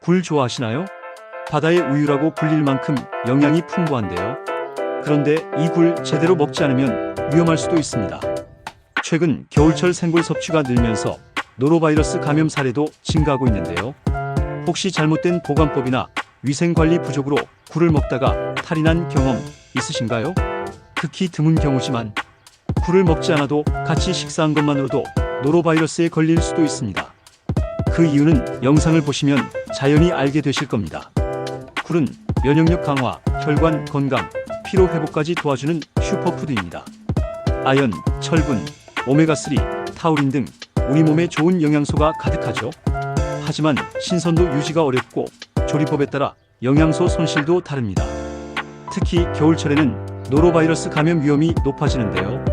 굴 좋아하시나요? 바다의 우유라고 불릴 만큼 영양이 풍부한데요. 그런데 이 굴 제대로 먹지 않으면 위험할 수도 있습니다. 최근 겨울철 생굴 섭취가 늘면서 노로바이러스 감염 사례도 증가하고 있는데요. 혹시 잘못된 보관법이나 위생관리 부족으로 굴을 먹다가 탈이 난 경험 있으신가요? 극히 드문 경우지만 굴을 먹지 않아도 같이 식사한 것만으로도 노로바이러스에 걸릴 수도 있습니다. 그 이유는 영상을 보시면 자연히 알게 되실 겁니다. 굴은 면역력 강화, 혈관 건강, 피로 회복까지 도와주는 슈퍼푸드입니다. 아연, 철분, 오메가3, 타우린 등 우리 몸에 좋은 영양소가 가득하죠. 하지만 신선도 유지가 어렵고 조리법에 따라 영양소 손실도 다릅니다. 특히 겨울철에는 노로바이러스 감염 위험이 높아지는데요.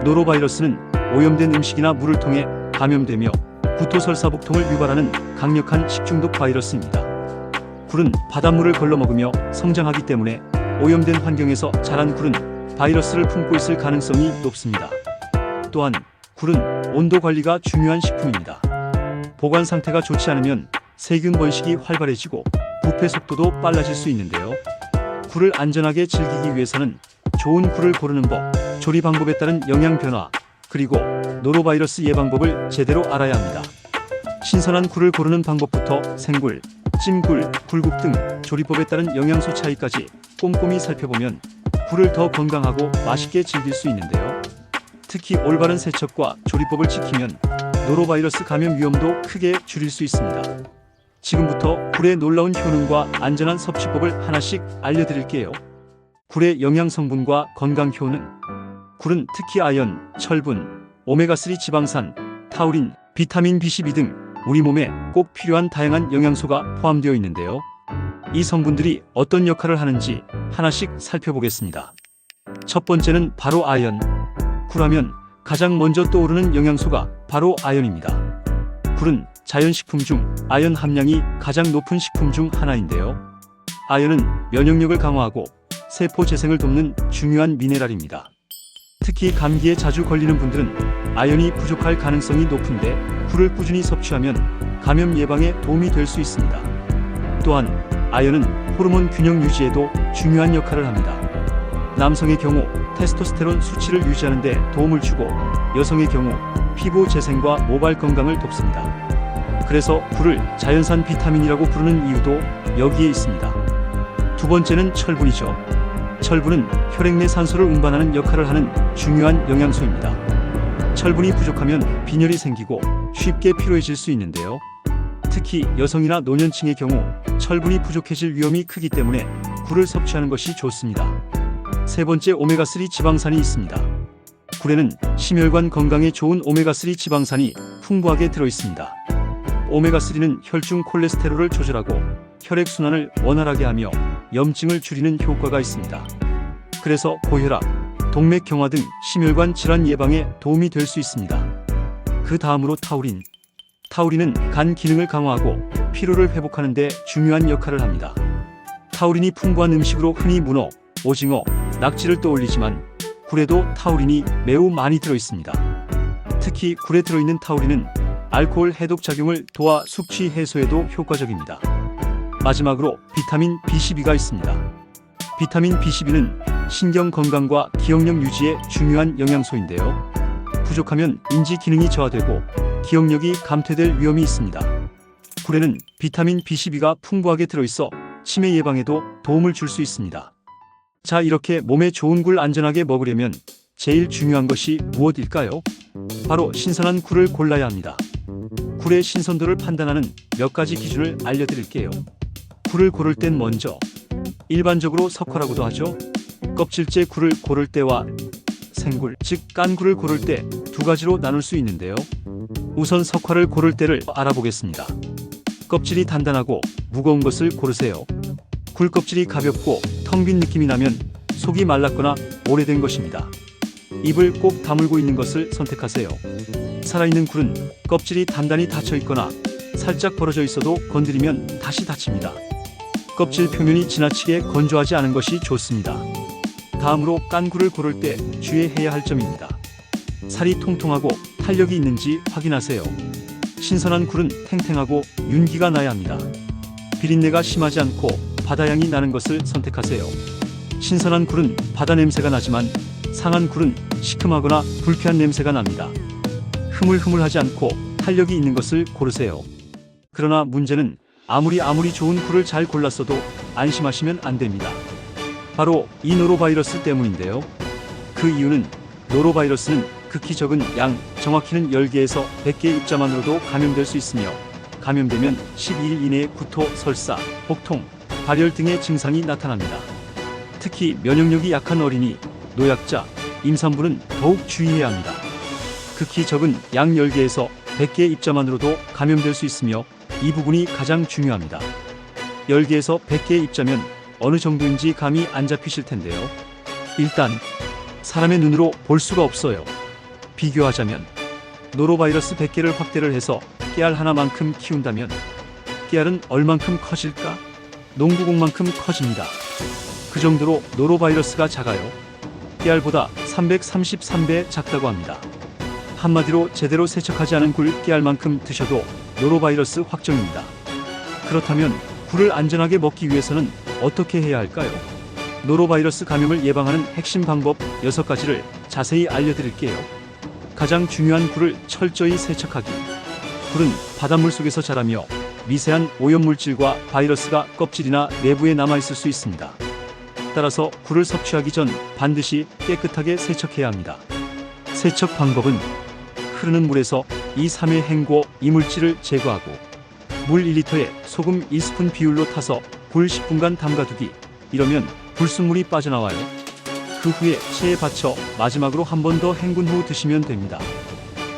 노로바이러스는 오염된 음식이나 물을 통해 감염되며 구토설사복통을 유발하는 강력한 식중독 바이러스입니다. 굴은 바닷물을 걸러 먹으며 성장하기 때문에 오염된 환경에서 자란 굴은 바이러스를 품고 있을 가능성이 높습니다. 또한 굴은 온도 관리가 중요한 식품입니다. 보관 상태가 좋지 않으면 세균 번식이 활발해지고 부패 속도도 빨라질 수 있는데요. 굴을 안전하게 즐기기 위해서는 좋은 굴을 고르는 법, 조리 방법에 따른 영양 변화, 그리고 노로바이러스 예방법을 제대로 알아야 합니다. 신선한 굴을 고르는 방법부터 생굴, 찜굴, 굴국 등 조리법에 따른 영양소 차이까지 꼼꼼히 살펴보면 굴을 더 건강하고 맛있게 즐길 수 있는데요. 특히 올바른 세척과 조리법을 지키면 노로바이러스 감염 위험도 크게 줄일 수 있습니다. 지금부터 굴의 놀라운 효능과 안전한 섭취법을 하나씩 알려드릴게요. 굴의 영양 성분과 건강 효능. 굴은 특히 아연, 철분, 오메가3 지방산, 타우린, 비타민 B12 등 우리 몸에 꼭 필요한 다양한 영양소가 포함되어 있는데요. 이 성분들이 어떤 역할을 하는지 하나씩 살펴보겠습니다. 첫 번째는 바로 아연. 굴하면 가장 먼저 떠오르는 영양소가 바로 아연입니다. 굴은 자연식품 중 아연 함량이 가장 높은 식품 중 하나인데요. 아연은 면역력을 강화하고 세포 재생을 돕는 중요한 미네랄입니다. 특히 감기에 자주 걸리는 분들은 아연이 부족할 가능성이 높은데 굴을 꾸준히 섭취하면 감염 예방에 도움이 될 수 있습니다. 또한 아연은 호르몬 균형 유지에도 중요한 역할을 합니다. 남성의 경우 테스토스테론 수치를 유지하는 데 도움을 주고 여성의 경우 피부 재생과 모발 건강을 돕습니다. 그래서 굴을 자연산 비타민이라고 부르는 이유도 여기에 있습니다. 두 번째는 철분이죠. 철분은 혈액 내 산소를 운반하는 역할을 하는 중요한 영양소입니다. 철분이 부족하면 빈혈이 생기고 쉽게 피로해질 수 있는데요. 특히 여성이나 노년층의 경우 철분이 부족해질 위험이 크기 때문에 굴을 섭취하는 것이 좋습니다. 세 번째, 오메가3 지방산이 있습니다. 굴에는 심혈관 건강에 좋은 오메가3 지방산이 풍부하게 들어있습니다. 오메가3는 혈중 콜레스테롤을 조절하고 혈액순환을 원활하게 하며 염증을 줄이는 효과가 있습니다. 그래서 고혈압, 동맥경화 등 심혈관 질환 예방에 도움이 될 수 있습니다. 그 다음으로 타우린. 타우린은 간 기능을 강화하고 피로를 회복하는 데 중요한 역할을 합니다. 타우린이 풍부한 음식으로 흔히 문어, 오징어, 낙지를 떠올리지만 굴에도 타우린이 매우 많이 들어있습니다. 특히 굴에 들어있는 타우린은 알코올 해독 작용을 도와 숙취 해소에도 효과적입니다. 마지막으로 비타민 B12가 있습니다. 비타민 B12는 신경 건강과 기억력 유지에 중요한 영양소인데요. 부족하면 인지 기능이 저하되고 기억력이 감퇴될 위험이 있습니다. 굴에는 비타민 B12가 풍부하게 들어있어 치매 예방에도 도움을 줄 수 있습니다. 자, 이렇게 몸에 좋은 굴 안전하게 먹으려면 제일 중요한 것이 무엇일까요? 바로 신선한 굴을 골라야 합니다. 굴의 신선도를 판단하는 몇 가지 기준을 알려드릴게요. 굴을 고를 땐 먼저 일반적으로 석화라고도 하죠. 껍질째 굴을 고를 때와 생굴, 즉 깐 굴을 고를 때 두 가지로 나눌 수 있는데요. 우선 석화를 고를 때를 알아보겠습니다. 껍질이 단단하고 무거운 것을 고르세요. 굴 껍질이 가볍고 텅 빈 느낌이 나면 속이 말랐거나 오래된 것입니다. 입을 꼭 다물고 있는 것을 선택하세요. 살아있는 굴은 껍질이 단단히 닫혀 있거나 살짝 벌어져 있어도 건드리면 다시 닫힙니다. 껍질 표면이 지나치게 건조하지 않은 것이 좋습니다. 다음으로 깐 굴을 고를 때 주의해야 할 점입니다. 살이 통통하고 탄력이 있는지 확인하세요. 신선한 굴은 탱탱하고 윤기가 나야 합니다. 비린내가 심하지 않고 바다향이 나는 것을 선택하세요. 신선한 굴은 바다 냄새가 나지만 상한 굴은 시큼하거나 불쾌한 냄새가 납니다. 흐물흐물하지 않고 탄력이 있는 것을 고르세요. 그러나 문제는 아무리 좋은 굴을 잘 골랐어도 안심하시면 안 됩니다. 바로 이 노로바이러스 때문인데요. 그 이유는 노로바이러스는 극히 적은 양, 정확히는 10개에서 100개 입자만으로도 감염될 수 있으며 감염되면 12일 이내에 구토, 설사, 복통, 발열 등의 증상이 나타납니다. 특히 면역력이 약한 어린이, 노약자, 임산부는 더욱 주의해야 합니다. 극히 적은 양 10개에서 100개의 입자만으로도 감염될 수 있으며 이 부분이 가장 중요합니다. 10개에서 100개의 입자면 어느 정도인지 감이 안 잡히실 텐데요. 일단 사람의 눈으로 볼 수가 없어요. 비교하자면 노로바이러스 100개를 확대를 해서 깨알 하나만큼 키운다면 깨알은 얼만큼 커질까? 농구공만큼 커집니다. 그 정도로 노로바이러스가 작아요. 깨알보다 333배 작다고 합니다. 한마디로 제대로 세척하지 않은 굴 깨알만큼 드셔도 노로바이러스 확정입니다. 그렇다면 굴을 안전하게 먹기 위해서는 어떻게 해야 할까요? 노로바이러스 감염을 예방하는 핵심 방법 6가지를 자세히 알려드릴게요. 가장 중요한 굴을 철저히 세척하기. 굴은 바닷물 속에서 자라며 미세한 오염물질과 바이러스가 껍질이나 내부에 남아있을 수 있습니다. 따라서 굴을 섭취하기 전 반드시 깨끗하게 세척해야 합니다. 세척 방법은 흐르는 물에서 2-3회 헹궈 이물질을 제거하고 물 1리터에 소금 2스푼 비율로 타서 굴 10분간 담가두기. 이러면 불순물이 빠져나와요. 그 후에 체에 받쳐 마지막으로 한 번 더 헹군 후 드시면 됩니다.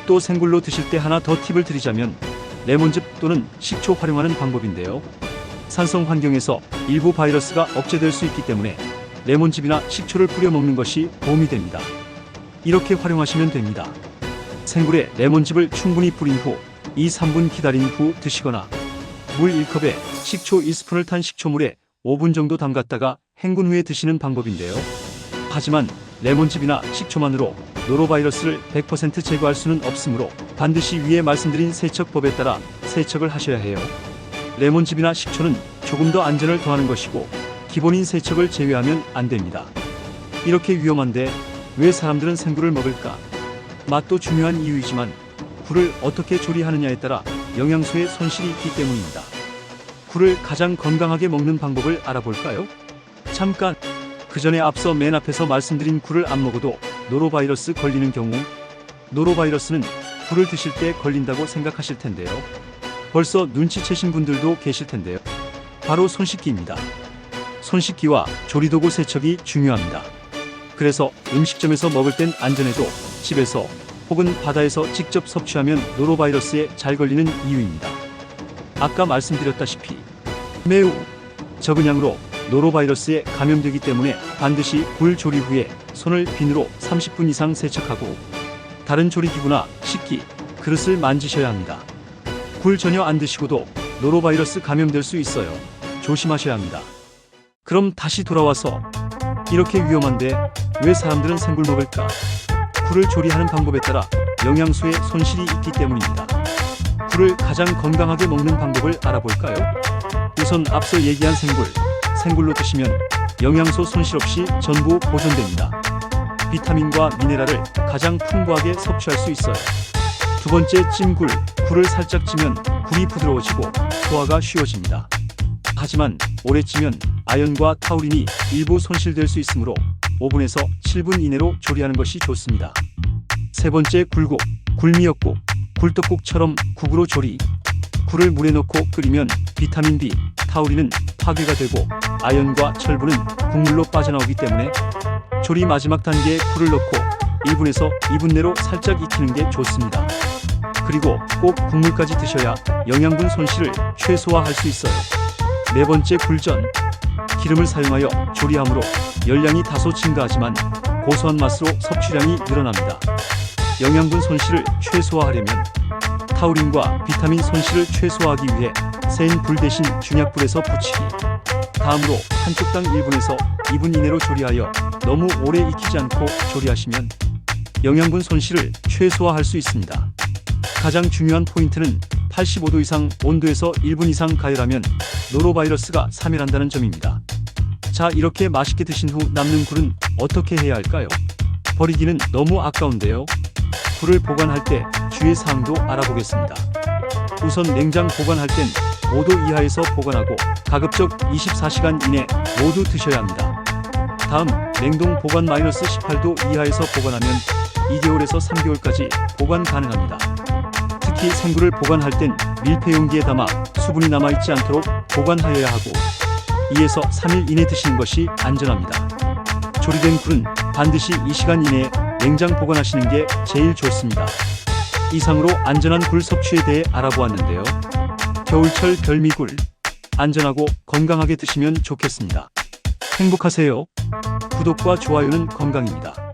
또 생굴로 드실 때 하나 더 팁을 드리자면 레몬즙 또는 식초 활용하는 방법인데요. 산성 환경에서 일부 바이러스가 억제될 수 있기 때문에 레몬즙이나 식초를 뿌려 먹는 것이 도움이 됩니다. 이렇게 활용하시면 됩니다. 생굴에 레몬즙을 충분히 뿌린 후 2-3분 기다린 후 드시거나 물 1컵에 식초 2스푼을 탄 식초물에 5분 정도 담갔다가 헹군 후에 드시는 방법인데요. 하지만 레몬즙이나 식초만으로 노로바이러스를 100% 제거할 수는 없으므로 반드시 위에 말씀드린 세척법에 따라 세척을 하셔야 해요. 레몬즙이나 식초는 조금 더 안전을 더하는 것이고 기본인 세척을 제외하면 안 됩니다. 이렇게 위험한데 왜 사람들은 생굴을 먹을까? 맛도 중요한 이유이지만 굴을 어떻게 조리하느냐에 따라 영양소의 손실이 있기 때문입니다. 굴을 가장 건강하게 먹는 방법을 알아볼까요? 잠깐! 그 전에 앞서 맨 앞에서 말씀드린 굴을 안 먹어도 노로바이러스 걸리는 경우, 노로바이러스는 굴을 드실 때 걸린다고 생각하실 텐데요. 벌써 눈치채신 분들도 계실 텐데요. 바로 손 씻기입니다. 손 씻기와 조리도구 세척이 중요합니다. 그래서 음식점에서 먹을 땐 안전해도 집에서 혹은 바다에서 직접 섭취하면 노로바이러스에 잘 걸리는 이유입니다. 아까 말씀드렸다시피 매우 적은 양으로 노로바이러스에 감염되기 때문에 반드시 굴 조리 후에 손을 비누로 30분 이상 세척하고 다른 조리기구나 식기, 그릇을 만지셔야 합니다. 굴 전혀 안 드시고도 노로바이러스 감염될 수 있어요. 조심하셔야 합니다. 그럼 다시 돌아와서 이렇게 위험한데 왜 사람들은 생굴 먹을까? 굴을 조리하는 방법에 따라 영양소의 손실이 있기 때문입니다. 굴을 가장 건강하게 먹는 방법을 알아볼까요? 우선 앞서 얘기한 생굴로 드시면 영양소 손실 없이 전부 보존됩니다. 비타민과 미네랄을 가장 풍부하게 섭취할 수 있어요. 두 번째, 찜굴. 굴을 살짝 찌면 굴이 부드러워지고 소화가 쉬워집니다. 하지만 오래 찌면 아연과 타우린이 일부 손실될 수 있으므로 5분에서 7분 이내로 조리하는 것이 좋습니다. 세 번째, 굴국. 굴미역국. 굴떡국처럼 국으로 조리. 굴을 물에 넣고 끓이면 비타민 B, 타우린은 파괴가 되고 아연과 철분은 국물로 빠져나오기 때문에 조리 마지막 단계에 굴을 넣고 1분에서 2분 내로 살짝 익히는 게 좋습니다. 그리고 꼭 국물까지 드셔야 영양분 손실을 최소화할 수 있어요. 네 번째, 굴전. 기름을 사용하여 조리함으로 열량이 다소 증가하지만 고소한 맛으로 섭취량이 늘어납니다. 영양분 손실을 최소화하려면 타우린과 비타민 손실을 최소화하기 위해 센 불 대신 중약불에서 부치기. 다음으로 한쪽당 1분에서 2분 이내로 조리하여 너무 오래 익히지 않고 조리하시면 영양분 손실을 최소화할 수 있습니다. 가장 중요한 포인트는 85도 이상 온도에서 1분 이상 가열하면 노로바이러스가 사멸한다는 점입니다. 자, 이렇게 맛있게 드신 후 남는 굴은 어떻게 해야 할까요? 버리기는 너무 아까운데요. 굴을 보관할 때 주의 사항도 알아보겠습니다. 우선 냉장 보관할 땐 5도 이하에서 보관하고 가급적 24시간 이내 모두 드셔야 합니다. 다음, 냉동 보관 -18도 이하에서 보관하면 2개월에서 3개월까지 보관 가능합니다. 특히 생굴을 보관할 땐 밀폐 용기에 담아 수분이 남아있지 않도록 보관하여야 하고 2에서 3일 이내 드시는 것이 안전합니다. 조리된 굴은 반드시 2시간 이내에 냉장 보관하시는 게 제일 좋습니다. 이상으로 안전한 굴 섭취에 대해 알아보았는데요. 겨울철 별미굴, 안전하고 건강하게 드시면 좋겠습니다. 행복하세요. 구독과 좋아요는 건강입니다.